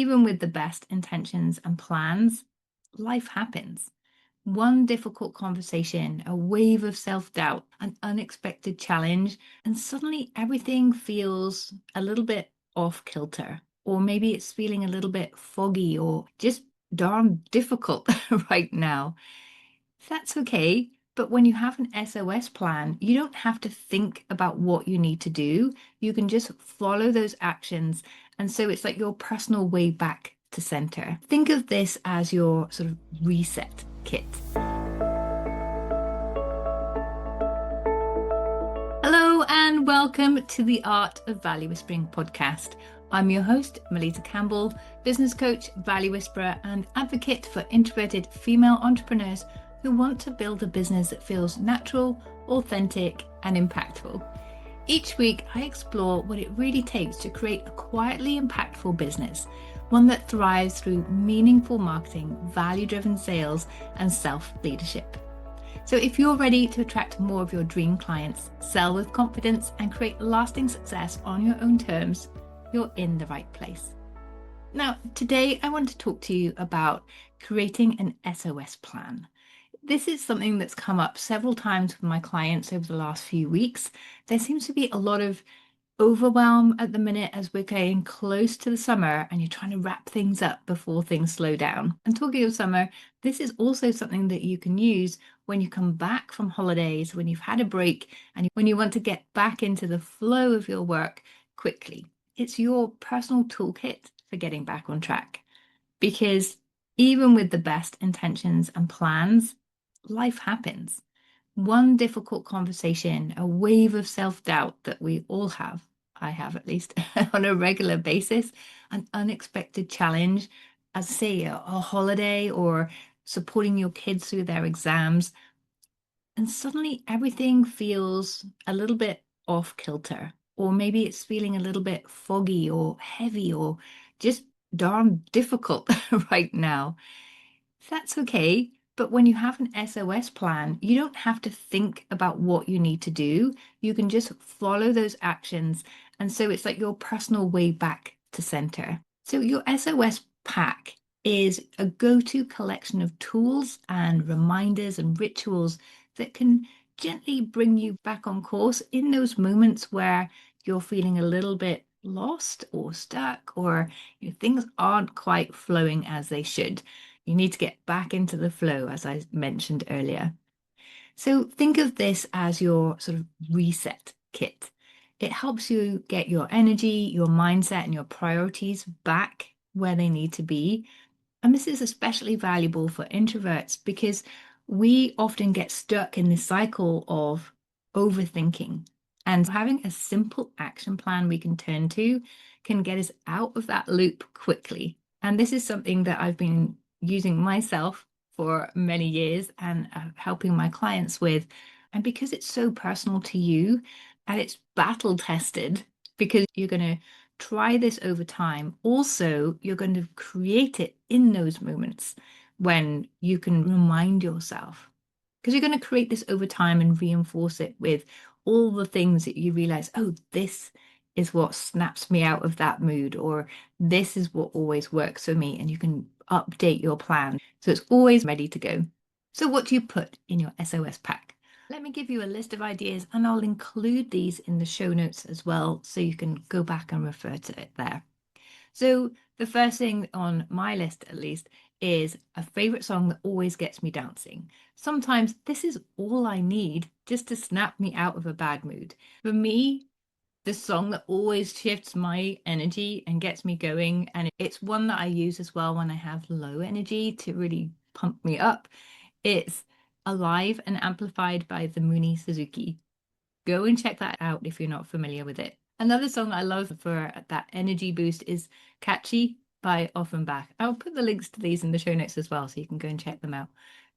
Even with the best intentions and plans, life happens. One difficult conversation, a wave of self-doubt, an unexpected challenge, and suddenly everything feels a little bit off kilter. Or maybe it's feeling a little bit foggy or just darn difficult right now. That's okay. But when you have an SOS plan, you don't have to think about what you need to do. You can just follow those actions. And so it's like your personal way back to center. Think of this as your sort of reset kit. Hello, and welcome to the Art of Value Whispering podcast. I'm your host, Melitta Campbell, business coach, value whisperer, and advocate for introverted female entrepreneurs who want to build a business that feels natural, authentic, and impactful. Each week, I explore what it really takes to create a quietly impactful business, one that thrives through meaningful marketing, value-driven sales, and self-leadership. So if you're ready to attract more of your dream clients, sell with confidence, and create lasting success on your own terms, you're in the right place. Now, today I want to talk to you about creating an SOS plan. This is something that's come up several times with my clients over the last few weeks. There seems to be a lot of overwhelm at the minute as we're getting close to the summer and you're trying to wrap things up before things slow down. And talking of summer, this is also something that you can use when you come back from holidays, when you've had a break, and when you want to get back into the flow of your work quickly. It's your personal toolkit for getting back on track. Because even with the best intentions and plans, life happens. One difficult conversation, a wave of self-doubt that we all have, I have at least, on a regular basis, an unexpected challenge, as say a holiday or supporting your kids through their exams, and suddenly everything feels a little bit off kilter, or maybe it's feeling a little bit foggy or heavy or just darn difficult right now. That's okay. But when you have an SOS plan, you don't have to think about what you need to do. You can just follow those actions. And so it's like your personal way back to center. So your SOS pack is a go-to collection of tools and reminders and rituals that can gently bring you back on course in those moments where you're feeling a little bit lost or stuck, or things aren't quite flowing as they should. You need to get back into the flow, as I mentioned earlier. So think of this as your sort of reset kit. It helps you get your energy, your mindset, and your priorities back where they need to be. And this is especially valuable for introverts because we often get stuck in this cycle of overthinking. And having a simple action plan we can turn to can get us out of that loop quickly. And this is something that I've been using myself for many years and helping my clients with. And because it's so personal to you and it's battle tested, because you're going to try this over time, also you're going to create it in those moments when you can remind yourself, because you're going to create this over time and reinforce it with all the things that you realize, oh, this is what snaps me out of that mood, or this is what always works for me. And you can update your plan so it's always ready to go. So what do you put in your SOS pack? Let me give you a list of ideas and I'll include these in the show notes as well, so you can go back and refer to it there. So the first thing on my list, at least, is a favorite song that always gets me dancing. Sometimes this is all I need just to snap me out of a bad mood. For me, the song that always shifts my energy and gets me going, and it's one that I use as well when I have low energy to really pump me up. It's Alive and Amplified by the Mooney Suzuki. Go and check that out if you're not familiar with it. Another song I love for that energy boost is Catchy by Offenbach. I'll put the links to these in the show notes as well, so you can go and check them out.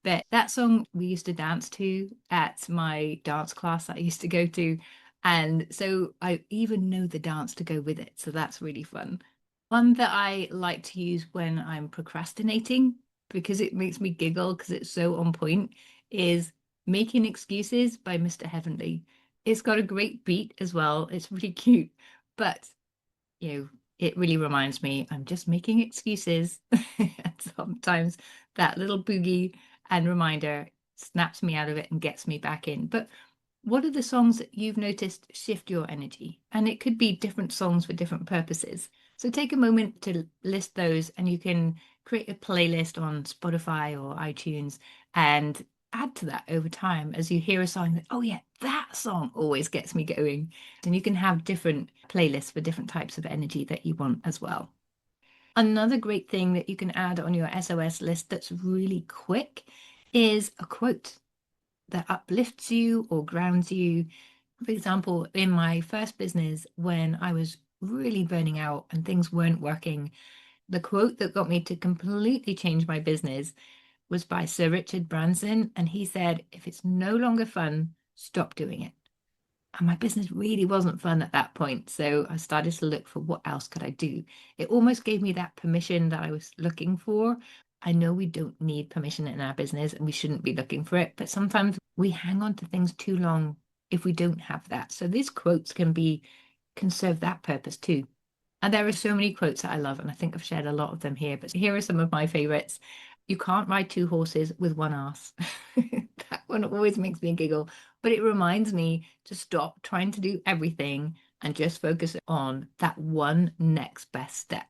But that song we used to dance to at my dance class that I used to go to. And so I even know the dance to go with it. So that's really fun. One that I like to use when I'm procrastinating, because it makes me giggle because it's so on point, is Making Excuses by Mr. Heavenly. It's got a great beat as well. It's really cute. But, it really reminds me I'm just making excuses. And sometimes that little boogie and reminder snaps me out of it and gets me back in. But what are the songs that you've noticed shift your energy? And it could be different songs for different purposes. So take a moment to list those, and you can create a playlist on Spotify or iTunes and add to that over time as you hear a song that, oh, yeah, that song always gets me going. And you can have different playlists for different types of energy that you want as well. Another great thing that you can add on your SOS list that's really quick is a quote that uplifts you or grounds you. For example, in my first business, when I was really burning out and things weren't working, the quote that got me to completely change my business was by Sir Richard Branson. And he said, if it's no longer fun, stop doing it. And my business really wasn't fun at that point. So I started to look for what else could I do. It almost gave me that permission that I was looking for. I know we don't need permission in our business and we shouldn't be looking for it, but sometimes we hang on to things too long if we don't have that. So these quotes can serve that purpose too. And there are so many quotes that I love, and I think I've shared a lot of them here, but here are some of my favorites. You can't ride two horses with one ass. That one always makes me giggle, but it reminds me to stop trying to do everything and just focus on that one next best step.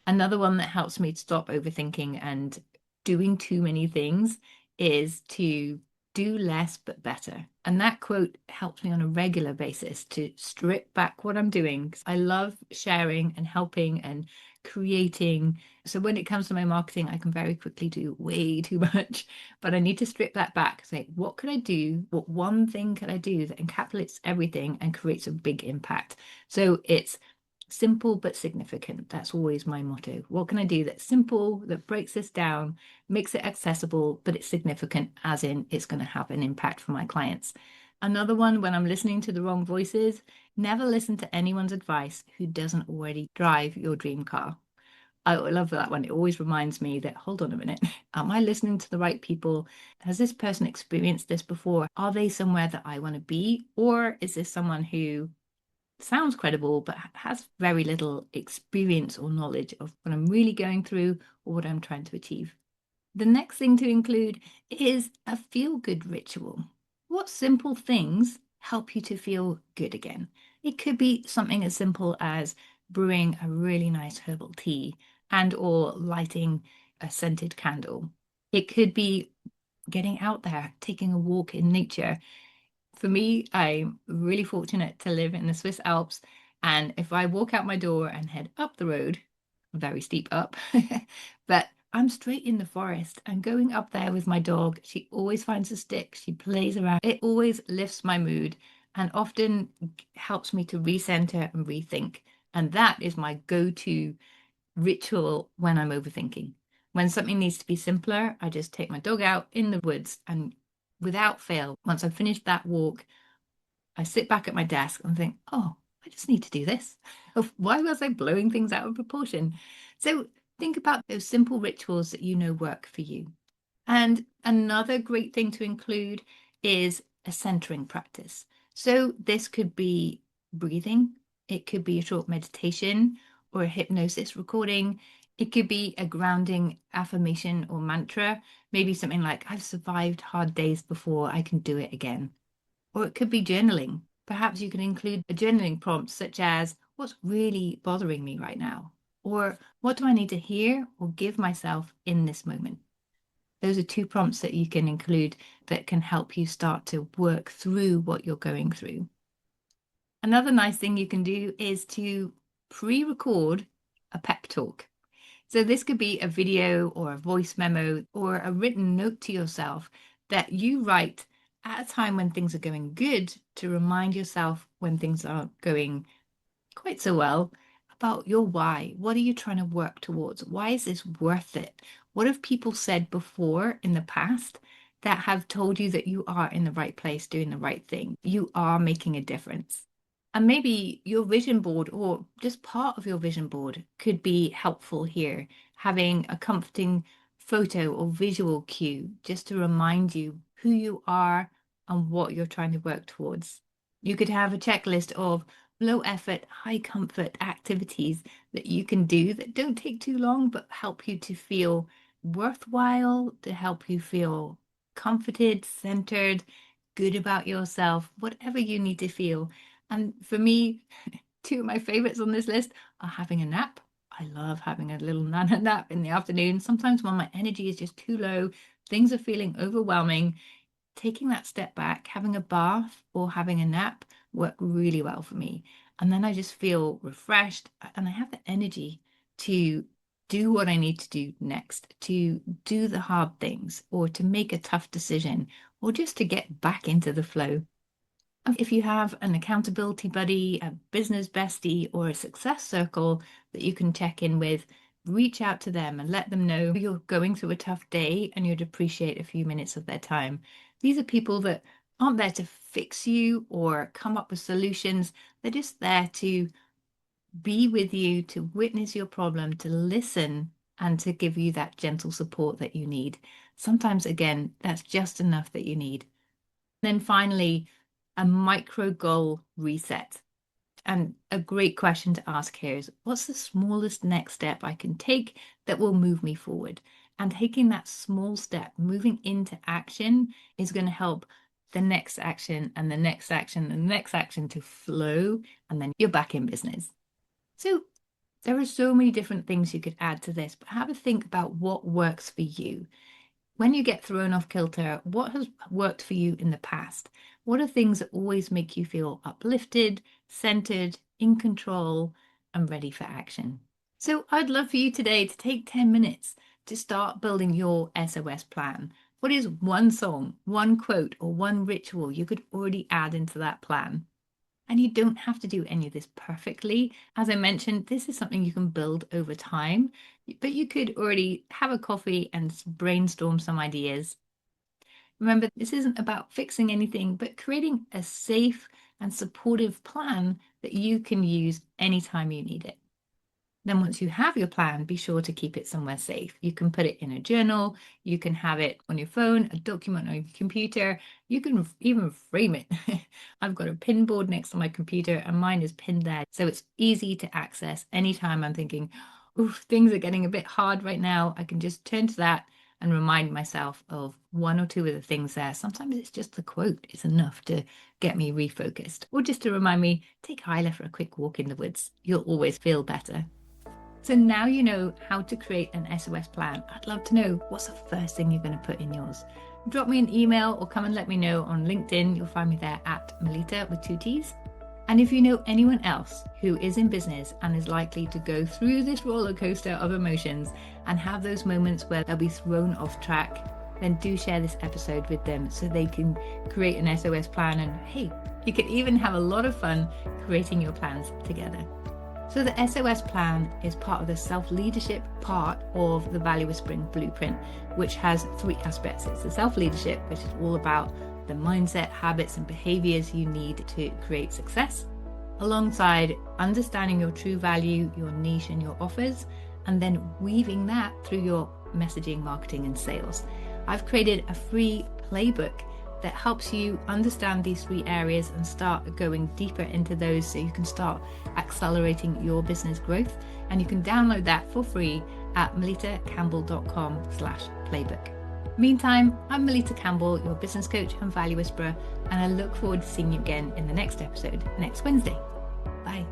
Another one that helps me to stop overthinking and doing too many things is to do less but better. And that quote helps me on a regular basis to strip back what I'm doing. I love sharing and helping and creating. So when it comes to my marketing, I can very quickly do way too much, but I need to strip that back. Say, what could I do? What one thing could I do that encapsulates everything and creates a big impact? So it's simple but significant. That's always my motto. What can I do that's simple, that breaks this down, makes it accessible, but it's significant, as in it's going to have an impact for my clients? Another one, when I'm listening to the wrong voices, never listen to anyone's advice who doesn't already drive your dream car. I love that one. It always reminds me that, hold on a minute, am I listening to the right people? Has this person experienced this before? Are they somewhere that I want to be? Or is this someone who sounds credible, but has very little experience or knowledge of what I'm really going through or what I'm trying to achieve? The next thing to include is a feel-good ritual. What simple things help you to feel good again? It could be something as simple as brewing a really nice herbal tea and or lighting a scented candle. It could be getting out there, taking a walk in nature. For me, I'm really fortunate to live in the Swiss Alps. And if I walk out my door and head up the road, very steep up, but I'm straight in the forest and going up there with my dog. She always finds a stick, she plays around. It always lifts my mood and often helps me to recenter and rethink. And that is my go-to ritual when I'm overthinking. When something needs to be simpler, I just take my dog out in the woods and without fail, once I've finished that walk, I sit back at my desk and think, oh, I just need to do this. Why was I blowing things out of proportion? So think about those simple rituals that you know work for you. And another great thing to include is a centering practice. So this could be breathing, it could be a short meditation or a hypnosis recording. It could be a grounding affirmation or mantra, maybe something like, I've survived hard days before, I can do it again. Or it could be journaling. Perhaps you can include a journaling prompt such as, what's really bothering me right now? Or what do I need to hear or give myself in this moment? Those are two prompts that you can include that can help you start to work through what you're going through. Another nice thing you can do is to pre-record a pep talk. So this could be a video or a voice memo or a written note to yourself that you write at a time when things are going good to remind yourself when things aren't going quite so well about your why. What are you trying to work towards? Why is this worth it? What have people said before in the past that have told you that you are in the right place doing the right thing? You are making a difference. And maybe your vision board or just part of your vision board could be helpful here, having a comforting photo or visual cue just to remind you who you are and what you're trying to work towards. You could have a checklist of low effort, high comfort activities that you can do that don't take too long, but help you to feel worthwhile, to help you feel comforted, centered, good about yourself, whatever you need to feel. And for me, two of my favorites on this list are having a nap. I love having a little nana nap in the afternoon. Sometimes when my energy is just too low, things are feeling overwhelming, taking that step back, having a bath or having a nap work really well for me. And then I just feel refreshed and I have the energy to do what I need to do next, to do the hard things or to make a tough decision or just to get back into the flow. If you have an accountability buddy, a business bestie, or a success circle that you can check in with, reach out to them and let them know you're going through a tough day and you'd appreciate a few minutes of their time. These are people that aren't there to fix you or come up with solutions. They're just there to be with you, to witness your problem, to listen, and to give you that gentle support that you need. Sometimes, again, that's just enough that you need. Then finally, a micro goal reset. And a great question to ask here is, what's the smallest next step I can take that will move me forward? And taking that small step, moving into action, is going to help the next action and the next action and the next action to flow, and then you're back in business. So there are so many different things you could add to this, but have a think about what works for you. When you get thrown off kilter, what has worked for you in the past? What are things that always make you feel uplifted, centered, in control, and ready for action? So I'd love for you today to take 10 minutes to start building your SOS plan. What is one song, one quote, or one ritual you could already add into that plan? And you don't have to do any of this perfectly. As I mentioned, this is something you can build over time, but you could already have a coffee and brainstorm some ideas. Remember, this isn't about fixing anything, but creating a safe and supportive plan that you can use anytime you need it. Then once you have your plan, be sure to keep it somewhere safe. You can put it in a journal, you can have it on your phone, a document on your computer, you can even frame it. I've got a pin board next to my computer and mine is pinned there. So it's easy to access anytime I'm thinking, oof, things are getting a bit hard right now. I can just turn to that and remind myself of one or two of the things there. Sometimes it's just the quote is enough to get me refocused, or just to remind me, take Isla for a quick walk in the woods. You'll always feel better. So now you know how to create an SOS plan. I'd love to know, what's the first thing you're going to put in yours? Drop me an email or come and let me know on LinkedIn. You'll find me there at Melitta with 2 T's. And if you know anyone else who is in business and is likely to go through this roller coaster of emotions and have those moments where they'll be thrown off track, then do share this episode with them so they can create an SOS plan. And hey, you can even have a lot of fun creating your plans together. So the SOS plan is part of the self-leadership part of the Value Whispering Blueprint, which has 3 aspects. It's the self-leadership, which is all about the mindset, habits, and behaviors you need to create success, alongside understanding your true value, your niche, and your offers, and then weaving that through your messaging, marketing, and sales. I've created a free playbook that helps you understand these 3 areas and start going deeper into those so you can start accelerating your business growth. And you can download that for free at melittacampbell.com/playbook. Meantime, I'm Melitta Campbell, your business coach and value whisperer, and I look forward to seeing you again in the next episode next Wednesday. Bye.